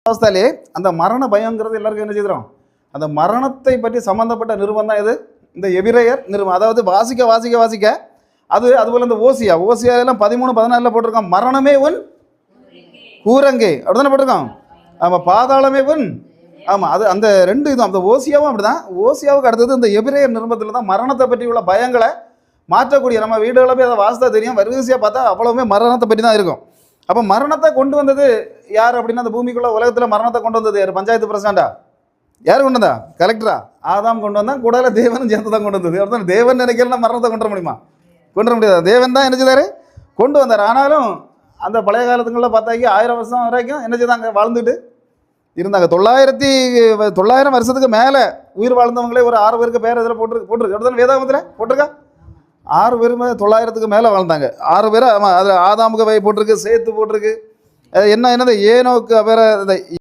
அவஸ்தாலே அந்த மரண பயங்கிறது எல்லாருக்கும் என்ன செய்கிறோம்? அந்த மரணத்தை பற்றி சம்பந்தப்பட்ட நிறுவனம் தான் இது இந்த எபிரேயர் நிறுவனம். அதாவது வாசிக்க வாசிக்க வாசிக்க அதுபோல் இந்த ஓசியா எல்லாம் 13-14 போட்டிருக்கான். மரணமே உன் கூரங்கே அப்படி தானே போட்டிருக்கான். ஆமாம், பாதாளமே உன். ஆமாம், அது அந்த ரெண்டு இதுவும் அந்த ஓசியாவும் அப்படி தான். ஓசியாவுக்கு அடுத்தது இந்த எபிரேயர் நிருபத்தில் தான் மரணத்தை பற்றி உள்ள பயங்களை மாற்றக்கூடிய, நம்ம வீடுகளை போய் அதை வாசித்தா தெரியும், வரிசையாக பார்த்தா அவ்வளவுமே மரணத்தை பற்றி தான் இருக்கும். அப்போ மரணத்தை கொண்டு வந்தது யார் அப்படின்னா, அந்த பூமிக்குள்ள உலகத்தில் மரணத்தை கொண்டு வந்தது யார்? பஞ்சாயத்து பிரசிடண்டா? யார் கொண்டு வந்தா? கலெக்டரா? ஆதாம் கொண்டு வந்தான். கூடால தேவனும் சேர்ந்து தான் கொண்டு வந்தது. அவர் தேவன் நினைக்கலாம் மரணத்தை கொண்டு வர முடியுமா? கொண்டு வர முடியாது. தேவன் தான் என்ன செய்தார்? கொண்டு வந்தார். ஆனாலும் அந்த பழைய காலத்துங்களில் பார்த்தாக்கி 1000 வருஷம் வரைக்கும் என்ன செய்தாங்க? வாழ்ந்துட்டு இருந்தாங்க. 900 வருஷத்துக்கு மேலே உயிர் வாழ்ந்தவங்களே ஒரு 6 பேருக்கு பேர் இதில் போட்டிருக்கு அப்படிதான் வேதாகமத்தில் போட்டிருக்கா. 6 பேருமே 900க்கு மேலே வாழ்ந்தாங்க. 6 பேர். ஆமாம், அதில் ஆதாமுக்கு போட்டிருக்கு, சேத்து போட்டிருக்கு. என்னது ஏனோக்கு வேற